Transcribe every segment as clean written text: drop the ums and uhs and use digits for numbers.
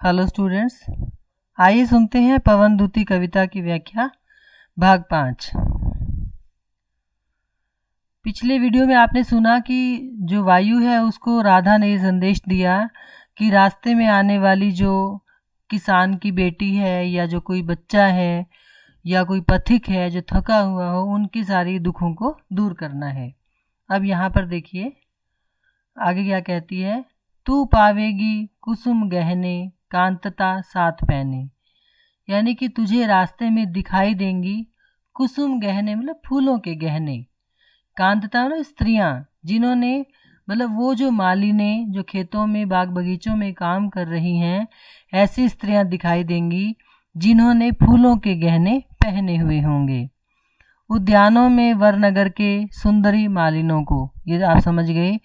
Hello students, आइए सुनते हैं पवन दूती कविता की व्याख्या भाग 5। पिछले वीडियो में आपने सुना कि जो वायु है उसको राधा ने संदेश दिया कि रास्ते में आने वाली जो किसान की बेटी है या जो कोई बच्चा है या कोई पथिक है जो थका हुआ हो, उनकी सारी दुखों को दूर करना है। अब यहाँ पर देखिए आगे क्या कहती है। तू पावेगी कुसुम गहने कांतता साथ पहने, यानी कि तुझे रास्ते में दिखाई देंगी कुसुम गहने मतलब फूलों के गहने, कांतता मतलब स्त्रियां जिन्होंने मतलब वो जो मालिनी जो खेतों में बाग बगीचों में काम कर रही हैं, ऐसी स्त्रियां दिखाई देंगी जिन्होंने फूलों के गहने पहने हुए होंगे। उद्यानों में वरनगर के सुंदरी मालिनों को, ये आप समझ गए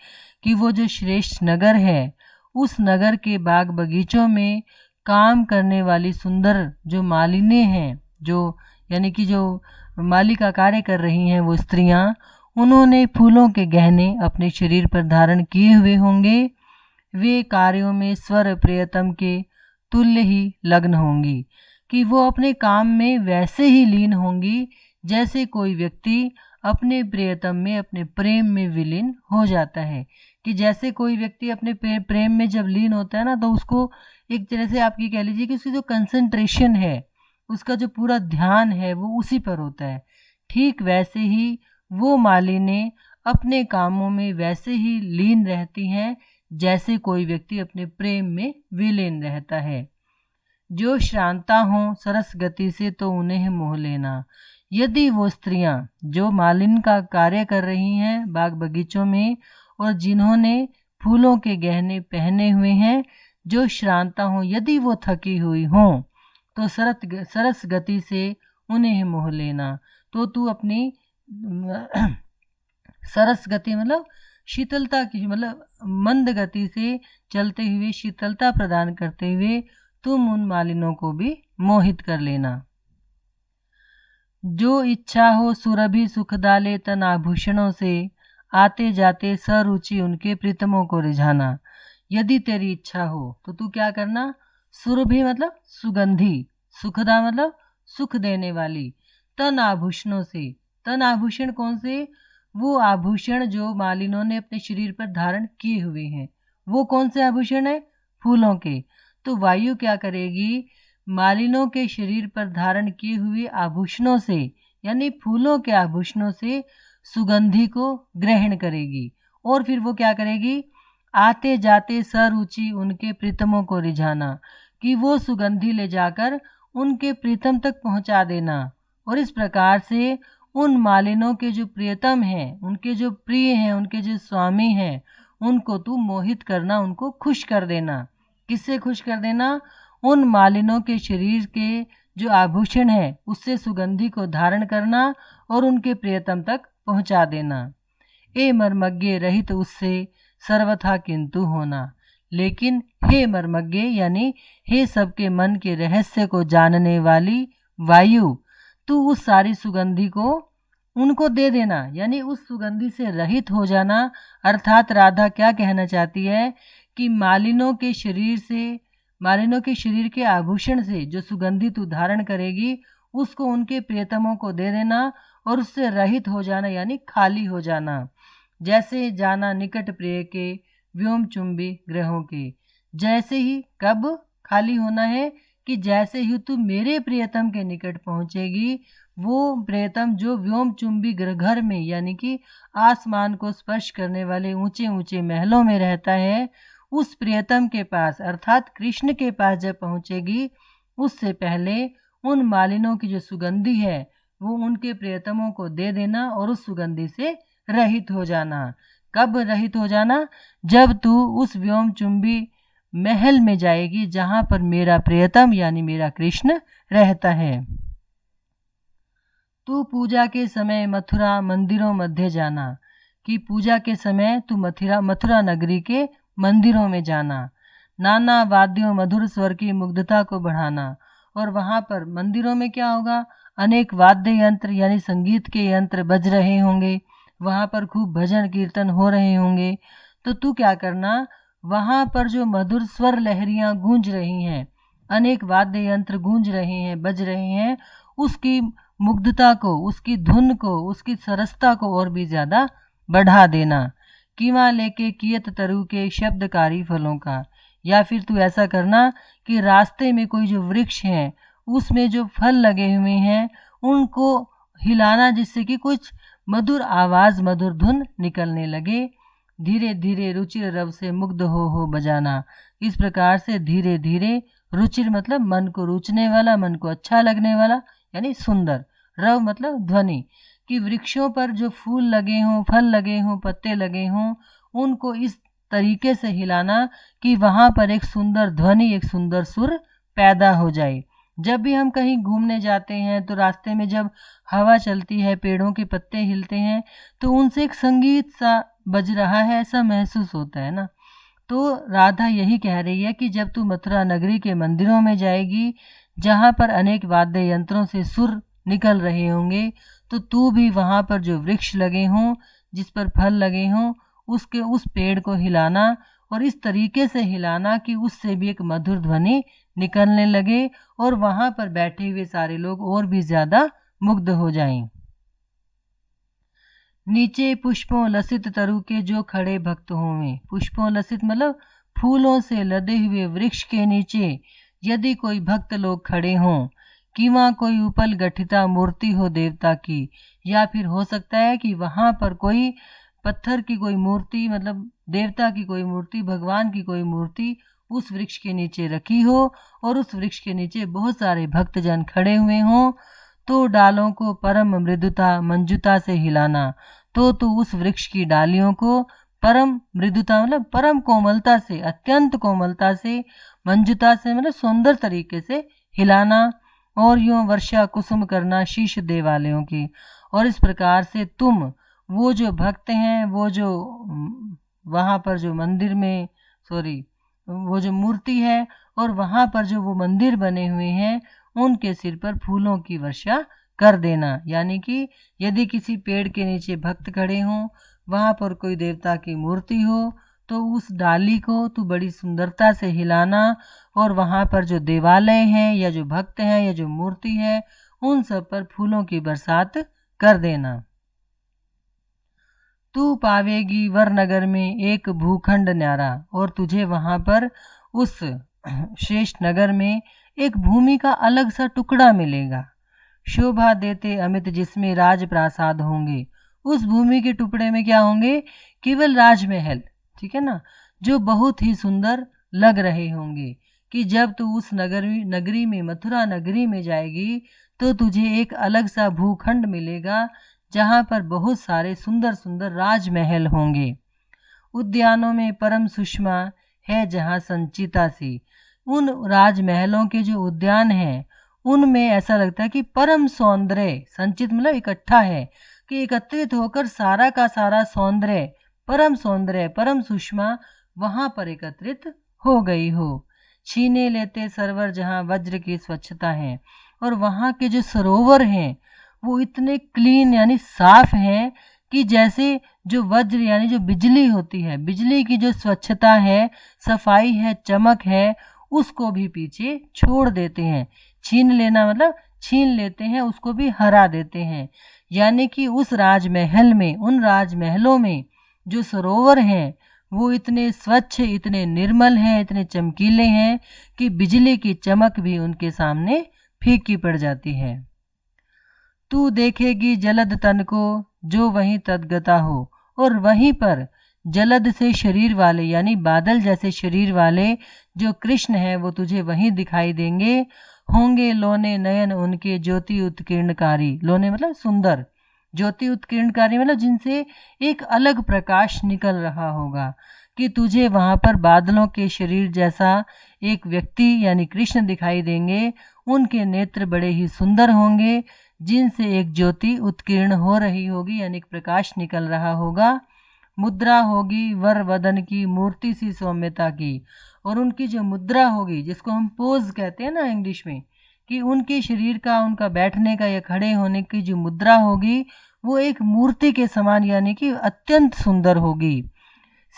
कि वो जो श्रेष्ठ नगर है उस नगर के बाग बगीचों में काम करने वाली सुंदर जो मालिनी हैं, जो यानी कि जो माली का कार्य कर रही हैं वो स्त्रियां, उन्होंने फूलों के गहने अपने शरीर पर धारण किए हुए होंगे। वे कार्यों में स्वर प्रियतम के तुल्य ही लग्न होंगी, कि वो अपने काम में वैसे ही लीन होंगी जैसे कोई व्यक्ति अपने प्रियतम में अपने प्रेम में विलीन हो जाता है। कि जैसे कोई व्यक्ति अपने प्रेम में जब लीन होता है ना, तो उसको एक तरह से आप ये कह लीजिए कि उसकी जो कंसंट्रेशन है, उसका जो पूरा ध्यान है वो उसी पर होता है। ठीक वैसे ही वो मालिनी अपने कामों में वैसे ही लीन रहती हैं जैसे कोई व्यक्ति अपने प्रेम में विलीन रहता है। जो श्रांता हों सरस गति से तो उन्हें मोह लेना, यदि वो स्त्रियां जो मालिन का कार्य कर रही हैं बाग बगीचों में और जिन्होंने फूलों के गहने पहने हुए हैं, जो श्रांता हों, यदि वो थकी हुई हों तो सरस गति से उन्हें मोह लेना। तो तू अपनी सरस गति मतलब शीतलता की, मतलब मंद गति से चलते हुए शीतलता प्रदान करते हुए तुम उन मालिनों को भी मोहित कर लेना। जो इच्छा हो सुरभि सुख डाले तन आभूषणों से, आते जाते सरुचि उनके प्रीतमों को रिझाना। यदि तेरी इच्छा हो तो तू क्या करना, सुरभि मतलब सुगंधी, सुखदा मतलब सुख देने वाली, तन आभूषणों से, तन आभूषण कौन से, वो आभूषण जो मालिनों ने अपने शरीर पर धारण किए हुए हैं। वो कौन से आभूषण है, फूलों के। तो वायु क्या करेगी, मालिनों के शरीर पर धारण किए हुए आभूषणों से यानी फूलों के आभूषणों से सुगंधि को ग्रहण करेगी और फिर वो क्या करेगी, आते जाते सरुचि उनके प्रीतमों को रिझाना, कि वो सुगंधि ले जाकर उनके प्रीतम तक पहुंचा देना। और इस प्रकार से उन मालिनों के जो प्रियतम हैं, उनके जो प्रिय हैं, उनके जो स्वामी हैं, उनको तू मोहित करना, उनको खुश कर देना। किससे खुश कर देना, उन मालिनों के शरीर के जो आभूषण है उससे सुगंधि को धारण करना और उनके प्रियतम तक पहुंचा देना। ए मर्मज्ञ रहित उससे सर्वथा किंतु होना, लेकिन हे मर्मज्ञ यानी हे सबके मन के रहस्य को जानने वाली वायु, तू उस सारी सुगंधि को उनको दे देना, यानी उस सुगंधि से रहित हो जाना। अर्थात राधा क्या कहना चाहती है कि मालिनों के शरीर से, मालिनों के शरीर के आभूषण से जो सुगंधि तू धारण करेगी उसको उनके प्रियतमों को दे देना और उससे रहित हो जाना, यानी खाली हो जाना। जैसे जाना निकट प्रिय के व्योमचुंबी ग्रहों के, जैसे ही कब खाली होना है कि जैसे ही तू मेरे प्रियतम के निकट पहुंचेगी, वो प्रियतम जो व्योमचुंबी घर में यानी कि आसमान को स्पर्श करने वाले ऊंचे ऊंचे महलों में रहता है, उस प्रियतम के पास अर्थात कृष्ण के पास जब पहुंचेगी, उससे पहले उन मालिनों की जो सुगंधि है वो उनके प्रियतमों को दे देना और उस सुगंधि से रहित हो जाना। कब रहित हो जाना, जब तू उस व्योमचुंबी महल में जाएगी जहां पर मेरा प्रियतम यानी मेरा कृष्ण रहता है। तू पूजा के समय मथुरा मंदिरों मध्य जाना, कि पूजा के समय तू मथुरा नगरी के मंदिरों में जाना। नाना वाद्यों मधुर स्वर की मुग्धता को बढ़ाना, और वहाँ पर मंदिरों में क्या होगा, अनेक वाद्य यंत्र यानी संगीत के यंत्र बज रहे होंगे, वहाँ पर खूब भजन कीर्तन हो रहे होंगे। तो तू क्या करना, वहाँ पर जो मधुर स्वर लहरियाँ गूंज रही हैं, अनेक वाद्य यंत्र गूंज रहे हैं, बज रहे हैं, उसकी मुग्धता को, उसकी धुन को, उसकी सरसता को और भी ज़्यादा बढ़ा देना। कीमा लेके कियत तरु के शब्दकारी फलों का, या फिर तू ऐसा करना कि रास्ते में कोई जो वृक्ष हैं उसमें जो फल लगे हुए हैं उनको हिलाना, जिससे कि कुछ मधुर आवाज़, मधुर धुन निकलने लगे। धीरे धीरे रुचिर रव से मुग्ध हो बजाना। इस प्रकार से धीरे धीरे, रुचिर मतलब मन को रुचने वाला, मन को अच्छा लगने वाला, यानी सुंदर। रव मतलब ध्वनि, कि वृक्षों पर जो फूल लगे हों, फल लगे हों, पत्ते लगे हों, उनको इस तरीके से हिलाना कि वहाँ पर एक सुंदर ध्वनि, एक सुंदर सुर पैदा हो जाए। जब भी हम कहीं घूमने जाते हैं तो रास्ते में जब हवा चलती है, पेड़ों के पत्ते हिलते हैं, तो उनसे एक संगीत सा बज रहा है ऐसा महसूस होता है ना। तो राधा यही कह रही है कि जब तू मथुरा नगरी के मंदिरों में जाएगी, जहाँ पर अनेक वाद्य यंत्रों से सुर निकल रहे होंगे, तो तू भी वहाँ पर जो वृक्ष लगे हों, जिस पर फल लगे हों, उस पेड़ को हिलाना, और इस तरीके से हिलाना कि उससे भी एक मधुर ध्वनि निकलने लगे और वहाँ पर बैठे हुए सारे लोग और भी ज़्यादा मुग्ध हो जाएं। नीचे पुष्पों लसित तरु के जो खड़े भक्त हों। पुष्पों लसित मतलब फूलों से लदे हुए वृक्ष के नीचे यदि कोई भक्त लोग खड़े हों, कि वहाँ कोई उपल गठिता मूर्ति हो देवता की, या फिर हो सकता है कि वहाँ पर कोई पत्थर की कोई मूर्ति, मतलब देवता की कोई मूर्ति, भगवान की कोई मूर्ति उस वृक्ष के नीचे रखी हो और उस वृक्ष के नीचे बहुत सारे भक्तजन खड़े हुए हों, तो डालों को परम मृदुता मंजुता से हिलाना। तो उस वृक्ष की डालियों को परम मृदुता मतलब परम कोमलता से, अत्यंत कोमलता से, मंजुता से मतलब सुंदर तरीके से हिलाना, और यूं वर्षा कुसुम करना शीश देवालयों की। और इस प्रकार से तुम वो जो भक्त हैं, वो जो वहाँ पर जो मंदिर में, वो जो मूर्ति है और वहाँ पर जो वो मंदिर बने हुए हैं, उनके सिर पर फूलों की वर्षा कर देना। यानी कि यदि किसी पेड़ के नीचे भक्त खड़े हों, वहाँ पर कोई देवता की मूर्ति हो, तो उस डाली को तू बड़ी सुंदरता से हिलाना, और वहाँ पर जो देवालय हैं या जो भक्त हैं या जो मूर्ति है, उन सब पर फूलों की बरसात कर देना। तू पावेगी वरनगर में एक भूखंड न्यारा, और तुझे वहाँ पर उस श्रेष्ठ नगर में एक भूमि का अलग सा टुकड़ा मिलेगा। शोभा देते अमित जिसमें राजप्रासाद होंगे। उस भूमि के टुकड़े में क्या होंगे? केवल राजमहल, ठीक है ना, जो बहुत ही सुंदर लग रहे होंगे। कि जब तू उस नगरी में, मथुरा नगरी में जाएगी, तो तुझे एक अलग सा भूखंड मिलेगा जहाँ पर बहुत सारे सुंदर सुंदर राजमहल होंगे। उद्यानों में परम सुषमा है जहाँ संचिता सी। उन राजमहलों के जो उद्यान हैं, उनमें ऐसा लगता है कि परम सौंदर्य, संचित मतलब इकट्ठा है, कि एकत्रित होकर सारा का सारा सौंदर्य, परम सौंदर्य, परम सुषमा वहाँ पर एकत्रित हो गई हो। छीने लेते सरोवर जहाँ वज्र की स्वच्छता है, और वहाँ के जो सरोवर हैं वो इतने क्लीन यानी साफ हैं कि जैसे जो वज्र यानी जो बिजली होती है, बिजली की जो स्वच्छता है, सफाई है, चमक है, उसको भी पीछे छोड़ देते हैं। छीन लेना मतलब छीन लेते हैं, उसको भी हरा देते हैं। यानी कि उस राजमहल में, उन राजमहलों में जो सरोवर हैं वो इतने स्वच्छ, इतने निर्मल हैं, इतने चमकीले हैं कि बिजली की चमक भी उनके सामने फीकी पड़ जाती है। तू देखेगी जलद तन को जो वहीं तद्गता हो, और वहीं पर जलद से शरीर वाले यानी बादल जैसे शरीर वाले जो कृष्ण हैं वो तुझे वहीं दिखाई देंगे। होंगे लोने नयन उनके ज्योति उत्कीर्णकारी। लोने मतलब सुंदर, ज्योति उत्कीर्णकारी मतलब जिनसे एक अलग प्रकाश निकल रहा होगा। कि तुझे वहाँ पर बादलों के शरीर जैसा एक व्यक्ति यानी कृष्ण दिखाई देंगे। उनके नेत्र बड़े ही सुंदर होंगे, जिनसे एक ज्योति उत्कीर्ण हो रही होगी यानी प्रकाश निकल रहा होगा। मुद्रा होगी वर वदन की मूर्ति सी सौम्यता की, और उनकी जो मुद्रा होगी, जिसको हम पोज कहते हैं ना इंग्लिश में, कि उनके शरीर का, उनका बैठने का या खड़े होने की जो मुद्रा होगी वो एक मूर्ति के समान यानी कि अत्यंत सुंदर होगी।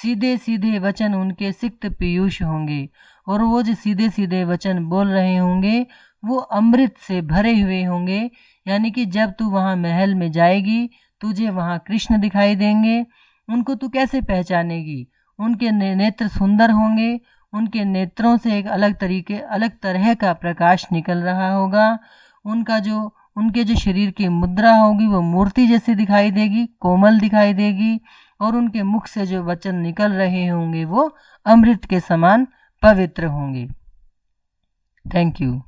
सीधे सीधे वचन उनके सिक्त पीयूष होंगे, और वो जो सीधे सीधे वचन बोल रहे होंगे वो अमृत से भरे हुए होंगे। यानी कि जब तू वहाँ महल में जाएगी तुझे वहाँ कृष्ण दिखाई देंगे। उनको तू कैसे पहचानेगी? उनके नेत्र सुंदर होंगे, उनके नेत्रों से एक अलग तरह का प्रकाश निकल रहा होगा। उनके जो शरीर की मुद्रा होगी वो मूर्ति जैसी दिखाई देगी, कोमल दिखाई देगी, और उनके मुख से जो वचन निकल रहे होंगे वो अमृत के समान पवित्र होंगे। Thank you.